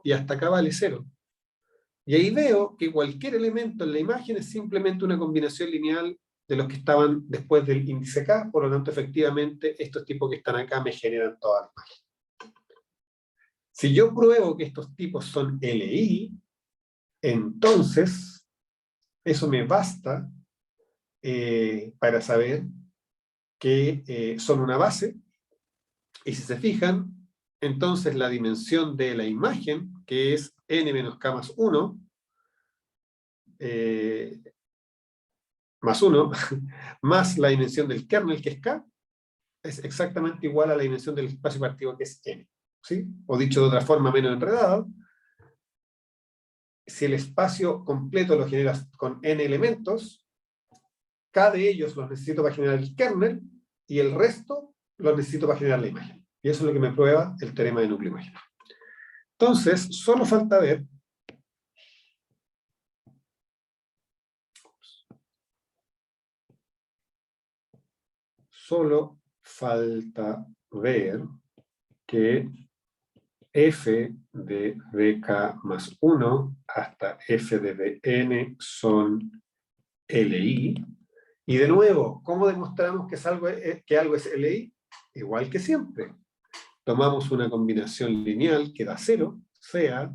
y hasta acá vale 0. Y ahí veo que cualquier elemento en la imagen es simplemente una combinación lineal de los que estaban después del índice K, por lo tanto, efectivamente, estos tipos que están acá me generan toda la imagen. Si yo pruebo que estos tipos son LI, entonces eso me basta para saber que son una base, y si se fijan, entonces la dimensión de la imagen, que es n menos k más 1, más 1, más la dimensión del kernel, que es k, es exactamente igual a la dimensión del espacio partido, que es n. ¿Sí? O dicho de otra forma menos enredada, si el espacio completo lo generas con n elementos, k de ellos los necesito para generar el kernel, y el resto los necesito para generar la imagen. Y eso es lo que me prueba el teorema de núcleo imagen. Entonces, solo falta ver que f de bk más 1 hasta f de bn son LI. Y de nuevo, ¿cómo demostramos que algo es LI? Igual que siempre. Tomamos una combinación lineal que da 0, sea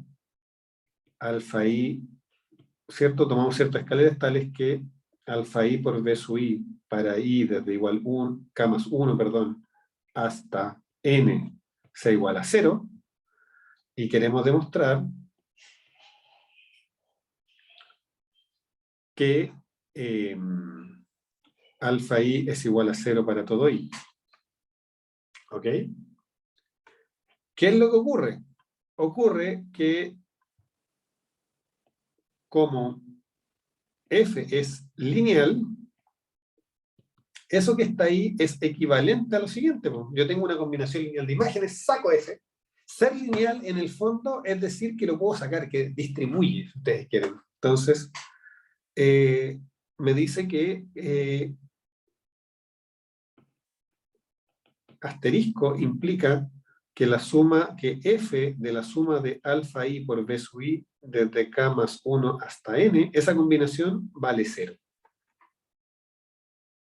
alfa i, ¿cierto? Tomamos ciertas escaleras tales que alfa i por b sub i para i desde igual 1, k más 1, perdón, hasta n sea igual a 0, y queremos demostrar que alfa i es igual a 0 para todo i. ¿Ok? ¿Qué es lo que ocurre? Ocurre que como f es lineal, eso que está ahí es equivalente a lo siguiente. Yo tengo una combinación lineal de imágenes, saco f. Ser lineal en el fondo es decir que lo puedo sacar, que distribuye, si ustedes quieren. Entonces, me dice que asterisco implica que la suma, que f de la suma de alfa i por b sub i desde k más 1 hasta n, esa combinación vale 0.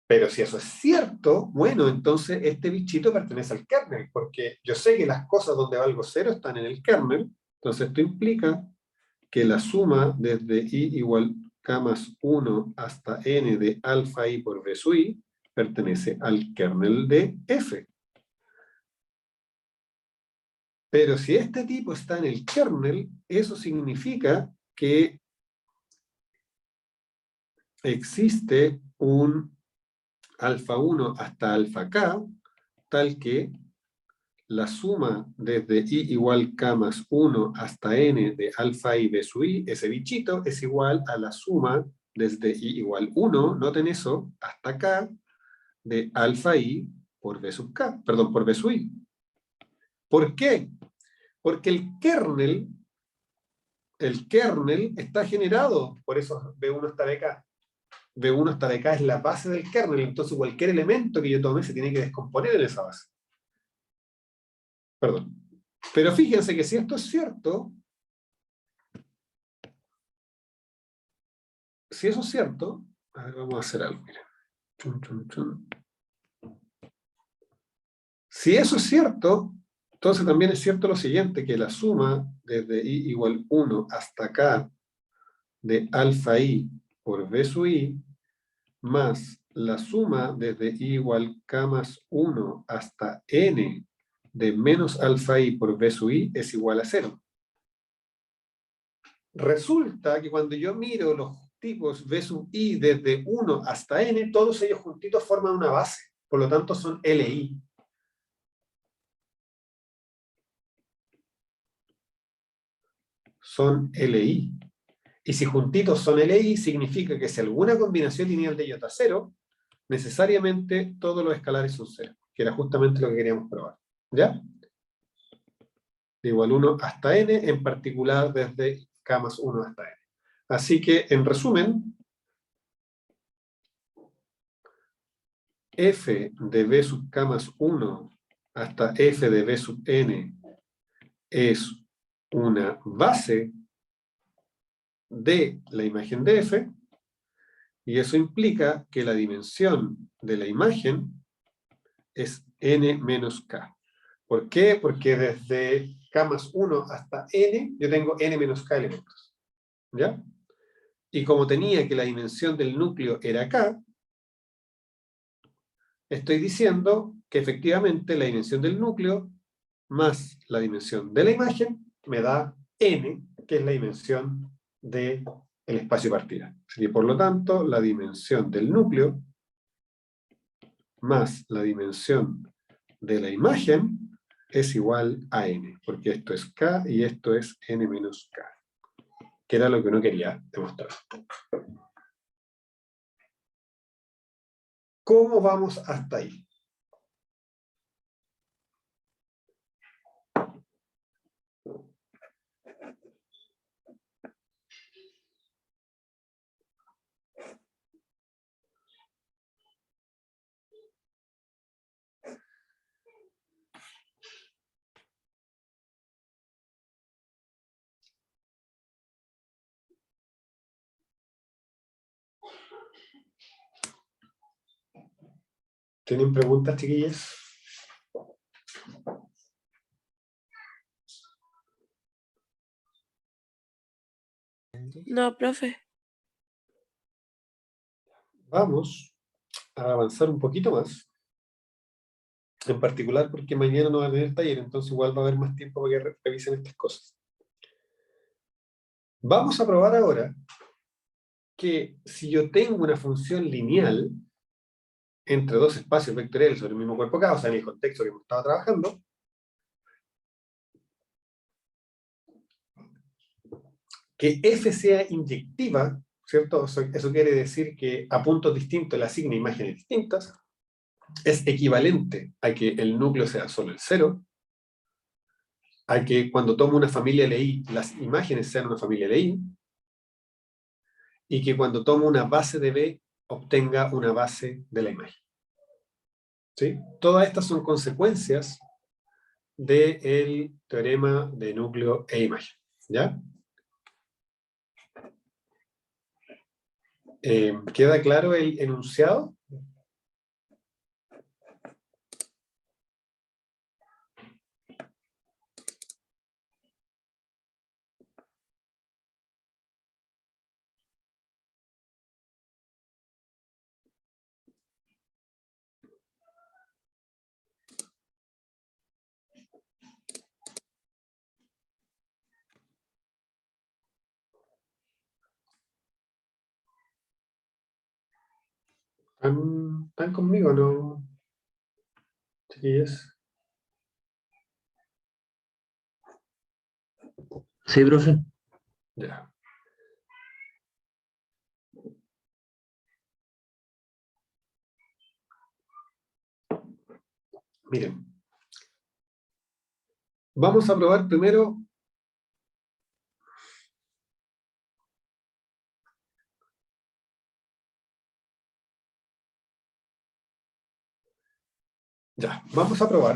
Pero si eso es cierto, bueno, entonces este bichito pertenece al kernel, porque yo sé que las cosas donde valgo 0 están en el kernel, entonces esto implica que la suma desde i igual k más 1 hasta n de alfa i por b sub i pertenece al kernel de f. Pero si este tipo está en el kernel, eso significa que existe un alfa 1 hasta alfa k, tal que la suma desde i igual k más 1 hasta n de alfa i b sub i, ese bichito, es igual a la suma desde i igual 1, noten eso, hasta k, de alfa i por b sub k, perdón, por b sub i. ¿Por qué? Porque el kernel está generado, por eso B1 hasta BK. B1 hasta BK es la base del kernel, entonces cualquier elemento que yo tome se tiene que descomponer en esa base. Perdón. Pero fíjense que si esto es cierto, si eso es cierto, a ver, vamos a hacer algo, miren. Chun, chun, chun. Si eso es cierto, entonces también es cierto lo siguiente, que la suma desde i igual 1 hasta k de alfa i por b sub i más la suma desde i igual k más 1 hasta n de menos alfa i por b sub i es igual a 0. Resulta que cuando yo miro los tipos b sub i desde 1 hasta n, todos ellos juntitos forman una base, por lo tanto son LI. Son LI. Y si juntitos son LI, significa que si alguna combinación lineal de iota 0, necesariamente todos los escalares son 0, que era justamente lo que queríamos probar. ¿Ya? De igual 1 hasta n, en particular desde k más 1 hasta n. Así que, en resumen, f de b sub k más 1 hasta f de b sub n es una base de la imagen de f, y eso implica que la dimensión de la imagen es n menos k. ¿Por qué? Porque desde k más 1 hasta n, yo tengo n menos k elementos. ¿Ya? Y como tenía que la dimensión del núcleo era k, estoy diciendo que efectivamente la dimensión del núcleo más la dimensión de la imagen me da n, que es la dimensión del espacio partida. Y por lo tanto, la dimensión del núcleo más la dimensión de la imagen es igual a n, porque esto es k y esto es n menos k, que era lo que uno quería demostrar. ¿Cómo vamos hasta ahí? ¿Tienen preguntas, chiquillas? No, profe. Vamos a avanzar un poquito más. En particular porque mañana no va a tener taller, entonces igual va a haber más tiempo para que revisen estas cosas. Vamos a probar ahora que si yo tengo una función lineal entre dos espacios vectoriales sobre el mismo cuerpo K, o sea, en el contexto que hemos estado trabajando, que F sea inyectiva, ¿cierto? Eso quiere decir que a puntos distintos le asigna imágenes distintas, es equivalente a que el núcleo sea solo el cero, a que cuando tomo una familia LI, las imágenes sean una familia LI, y que cuando tomo una base de B, obtenga una base de la imagen. ¿Sí? Todas estas son consecuencias del teorema de núcleo e imagen. ¿Ya? ¿Queda claro el enunciado? ¿Están conmigo, no? Chiquillos. Sí, profe. Ya. Miren. Vamos a probar primero. Ya, vamos a probar.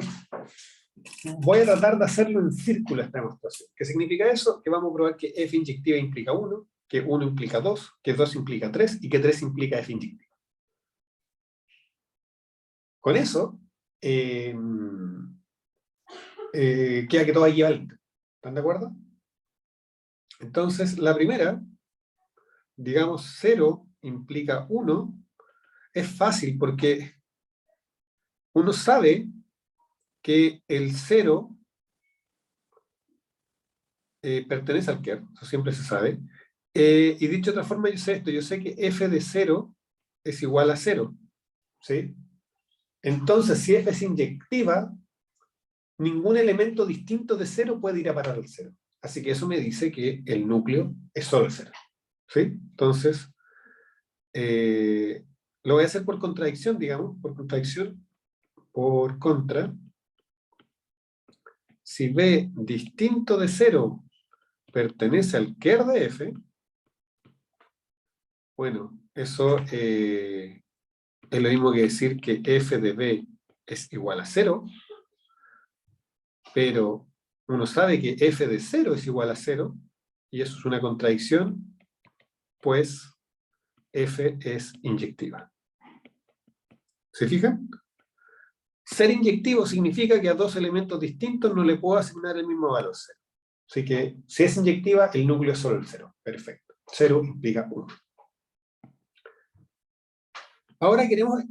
Voy a tratar de hacerlo en círculo esta demostración. ¿Qué significa eso? Que vamos a probar que F inyectiva implica 1, que 1 implica 2, que 2 implica 3 y que 3 implica F inyectiva. Con eso, queda que todo es equivalente. ¿Están de acuerdo? Entonces, la primera, digamos 0 implica 1, es fácil porque uno sabe que el 0 pertenece al Kerr, eso siempre se sabe. Y dicho de otra forma, yo sé esto, yo sé que f de 0 es igual a 0. ¿Sí? Entonces, si f es inyectiva, ningún elemento distinto de 0 puede ir a parar al 0. Así que eso me dice que el núcleo es solo el 0. ¿Sí? Entonces, lo voy a hacer por contradicción, digamos, por contradicción, por contra. Si b distinto de 0 pertenece al Kerr de f, bueno, eso es lo mismo que decir que f de b es igual a 0, pero uno sabe que f de 0 es igual a 0, y eso es una contradicción, pues f es inyectiva. ¿Se fijan? Ser inyectivo significa que a dos elementos distintos no le puedo asignar el mismo valor 0. Así que si es inyectiva, el núcleo es solo el 0. Perfecto. 0 implica 1. Ahora queremos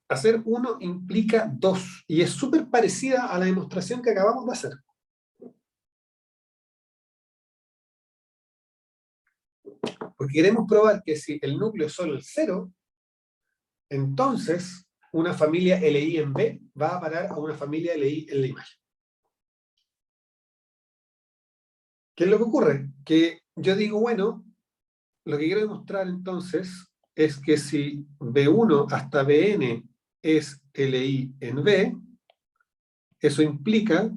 hacer 1 implica 2, y es súper parecida a la demostración que acabamos de hacer. Porque queremos probar que si el núcleo es solo el 0, entonces una familia LI en B va a parar a una familia LI en la imagen. ¿Qué es lo que ocurre? Que yo digo, bueno, lo que quiero demostrar entonces es que si B1 hasta Bn es LI en B, eso implica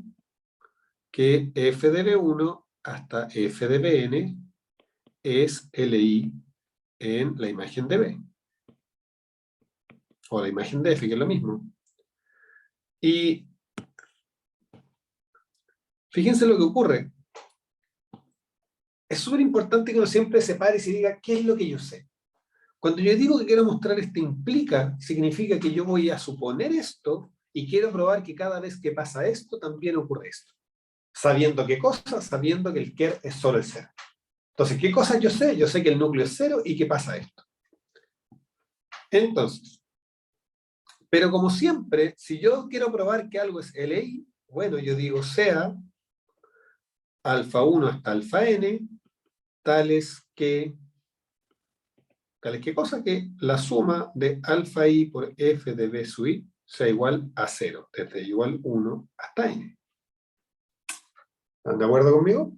que f de B1 hasta f de Bn es LI en la imagen de B. O la imagen de F, que es lo mismo. Y fíjense lo que ocurre. Es súper importante que uno siempre se pare y se diga, ¿qué es lo que yo sé? Cuando yo digo que quiero mostrar esto implica, significa que yo voy a suponer esto y quiero probar que cada vez que pasa esto, también ocurre esto. Sabiendo qué cosa, sabiendo que el Kerr es solo el 0. Entonces, ¿qué cosas yo sé? Yo sé que el núcleo es 0 y que pasa esto. Entonces, pero como siempre, si yo quiero probar que algo es LI, bueno, yo digo sea alfa 1 hasta alfa n, tales que ¿qué cosa? Que la suma de alfa i por f de b sub i sea igual a 0, desde igual 1 hasta n. ¿Están de acuerdo conmigo?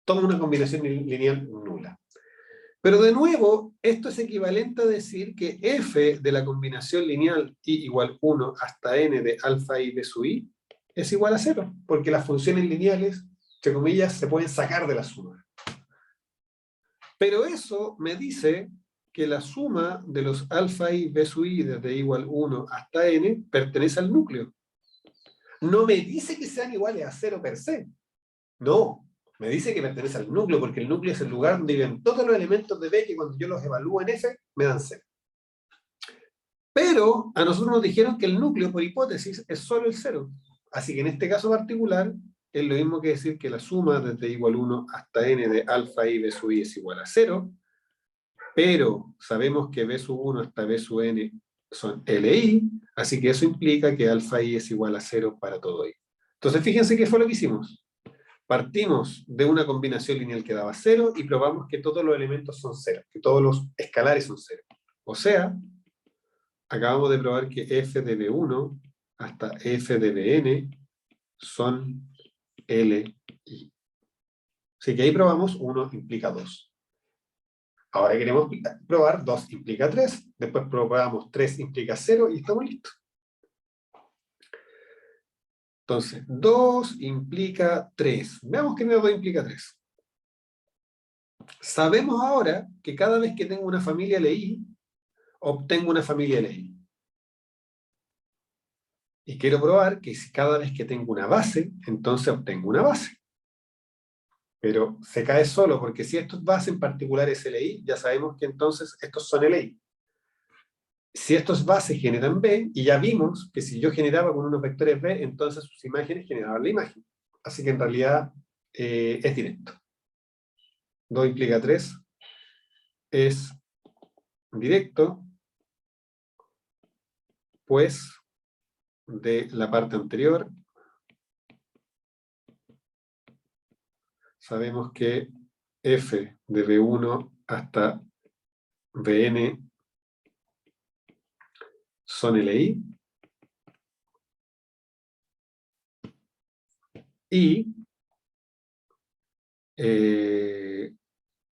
Toma una combinación lineal nula. Pero de nuevo, esto es equivalente a decir que f de la combinación lineal i igual 1 hasta n de alfa i b sub i es igual a 0, porque las funciones lineales, entre comillas, se pueden sacar de la suma. Pero eso me dice que la suma de los alfa i b sub i desde igual 1 hasta n pertenece al núcleo. No me dice que sean iguales a 0 per se. No, me dice que pertenece al núcleo, porque el núcleo es el lugar donde viven todos los elementos de B que cuando yo los evalúo en F, me dan 0. Pero a nosotros nos dijeron que el núcleo, por hipótesis, es solo el 0. Así que en este caso particular, es lo mismo que decir que la suma desde igual 1 hasta n de alfa i b sub i es igual a 0, pero sabemos que b sub 1 hasta b sub n son LI, así que eso implica que alfa i es igual a 0 para todo i. Entonces fíjense qué fue lo que hicimos. Partimos de una combinación lineal que daba 0 y probamos que todos los elementos son 0, que todos los escalares son 0. O sea, acabamos de probar que f de b1 hasta f de bn son LI. Así que ahí probamos 1 implica 2. Ahora queremos probar 2 implica 3, después probamos 3 implica 0 y estamos listos. Entonces, 2 implica 3. Veamos que 2 implica 3. Sabemos ahora que cada vez que tengo una familia LI, obtengo una familia LI. Y quiero probar que si cada vez que tengo una base, entonces obtengo una base. Pero se cae solo, porque si esto es base en particular es LI, ya sabemos que entonces estos son LI. Si estos bases generan B, y ya vimos que si yo generaba con unos vectores B, entonces sus imágenes generaban la imagen. Así que en realidad es directo. 2 implica 3 es directo, pues de la parte anterior sabemos que f de B1 hasta Bn son LI, y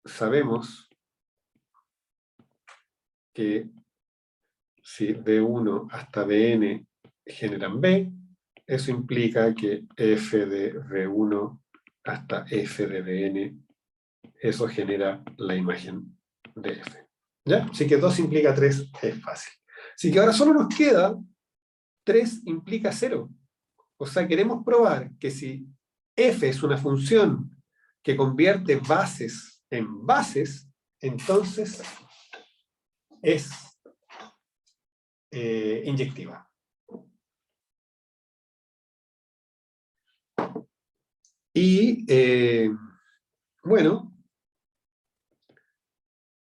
sabemos que si B1 hasta Bn generan B, eso implica que f de B1 hasta f de Bn, eso genera la imagen de f. ¿Ya? Así que 2 implica 3 es fácil. Así que ahora solo nos queda 3 implica 0. O sea, queremos probar que si f es una función que convierte bases en bases, entonces es inyectiva. Y bueno,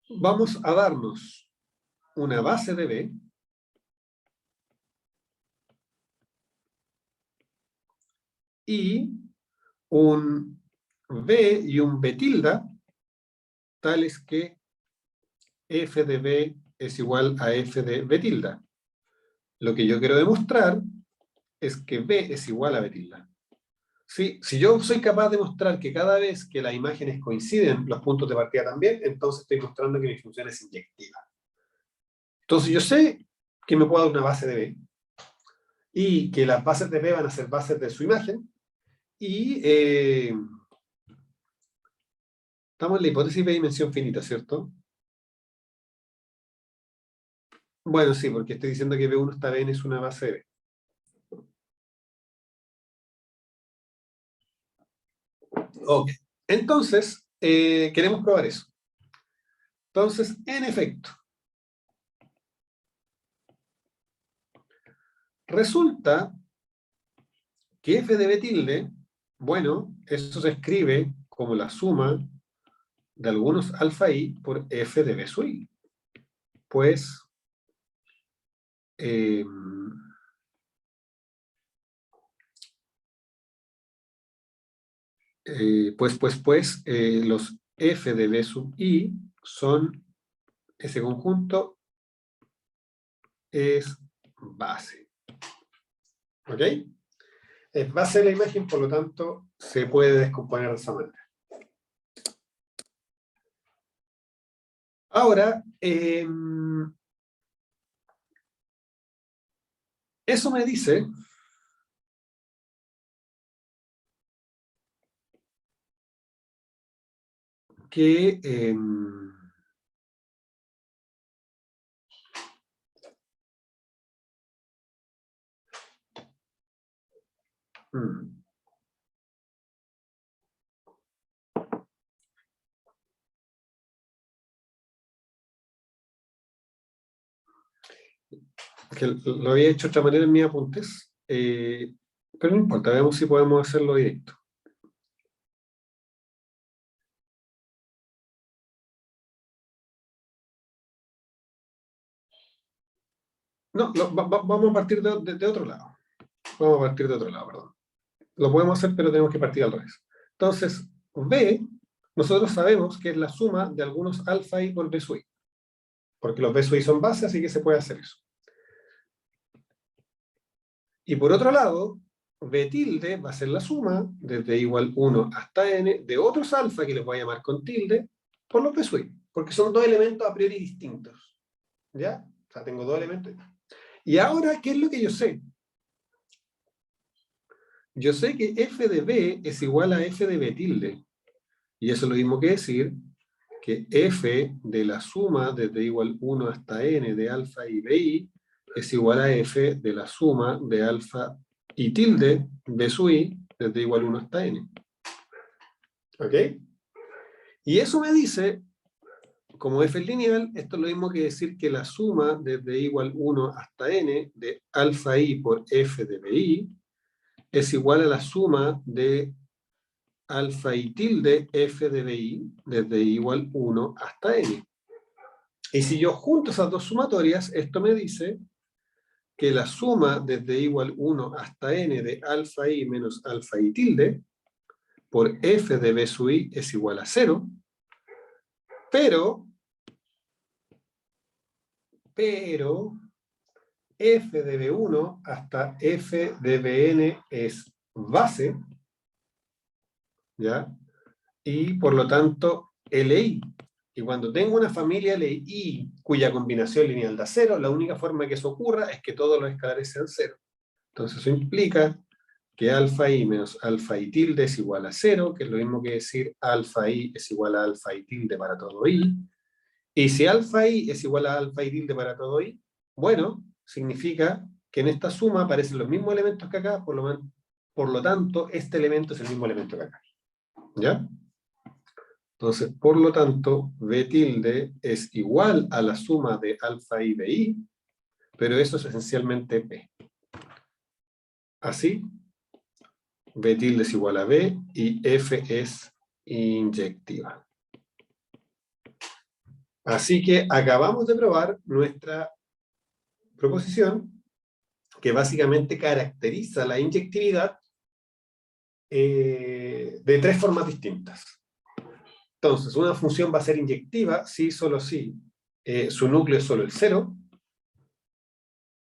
vamos a darnos una base de B y un B y un B tilde, tales que f de B es igual a f de B tilde. Lo que yo quiero demostrar es que B es igual a B tilde. Si yo soy capaz de mostrar que cada vez que las imágenes coinciden, los puntos de partida también, entonces estoy mostrando que mi función es inyectiva. Entonces yo sé que me puedo dar una base de B y que las bases de B van a ser bases de su imagen, y estamos en la hipótesis de dimensión finita, ¿cierto? Bueno, sí, porque estoy diciendo que B1 hasta Bn es una base de B. Ok, entonces queremos probar eso. Entonces, en efecto, resulta que f de B tilde, bueno, eso se escribe como la suma de algunos alfa i por f de B sub i. Pues, los f de B sub i son ese conjunto es base. ¿Ok? Es base de la imagen, por lo tanto, se puede descomponer de esa manera. Ahora, eso me dice que que lo había hecho de otra manera en mis apuntes, pero no importa, veamos si podemos hacerlo directo. No, vamos a partir de otro lado. Vamos a partir de otro lado, perdón. Lo podemos hacer, pero tenemos que partir al revés. Entonces, B, nosotros sabemos que es la suma de algunos alfa i por B sub i. Porque los B sub i son bases, así que se puede hacer eso. Y por otro lado, B tilde va a ser la suma, desde igual 1 hasta n, de otros alfa, que les voy a llamar con tilde, por los B sub i. Porque son dos elementos a priori distintos. ¿Ya? O sea, tengo dos elementos. Y ahora, ¿qué es lo que yo sé? Yo sé que f de b es igual a f de b tilde. Y eso es lo mismo que decir que f de la suma desde igual 1 hasta n de alfa y bi es igual a f de la suma de alfa y tilde b sub i desde igual 1 hasta n. ¿Ok? Y eso me dice, como f es lineal, esto es lo mismo que decir que la suma desde igual 1 hasta n de alfa i por f de bi es igual a la suma de alfa y tilde f de bi desde igual 1 hasta n. Y si yo junto esas dos sumatorias, esto me dice que la suma desde igual 1 hasta n de alfa i menos alfa y tilde por f de b sub i es igual a 0, pero f de b1 hasta f de bn es base, ¿ya? Y por lo tanto LI. Y cuando tengo una familia LI cuya combinación lineal da 0, la única forma que eso ocurra es que todos los escalares sean 0. Entonces eso implica que alfa i menos alfa i tilde es igual a 0, que es lo mismo que decir alfa i es igual a alfa i tilde para todo i. Y si alfa i es igual a alfa i tilde para todo i, bueno, significa que en esta suma aparecen los mismos elementos que acá, por lo tanto, este elemento es el mismo elemento que acá. ¿Ya? Entonces, por lo tanto, B tilde es igual a la suma de alfa i de i, pero eso es esencialmente P. Así, B tilde es igual a B y F es inyectiva. Así que acabamos de probar nuestra proposición, que básicamente caracteriza la inyectividad de tres formas distintas. Entonces, una función va a ser inyectiva si, solo si, su núcleo es solo el 0,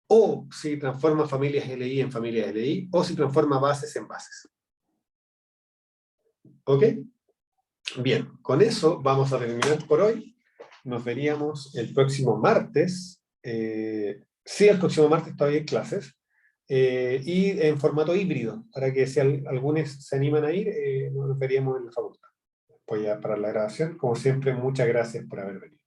o si transforma familias LI en familias LI, o si transforma bases en bases. ¿Ok? Bien, con eso vamos a terminar por hoy. Nos veríamos el próximo martes. Sí, el próximo martes todavía hay clases. Y en formato híbrido, para que si algunos se animan a ir, nos veríamos en la facultad. Voy a parar la grabación. Como siempre, muchas gracias por haber venido.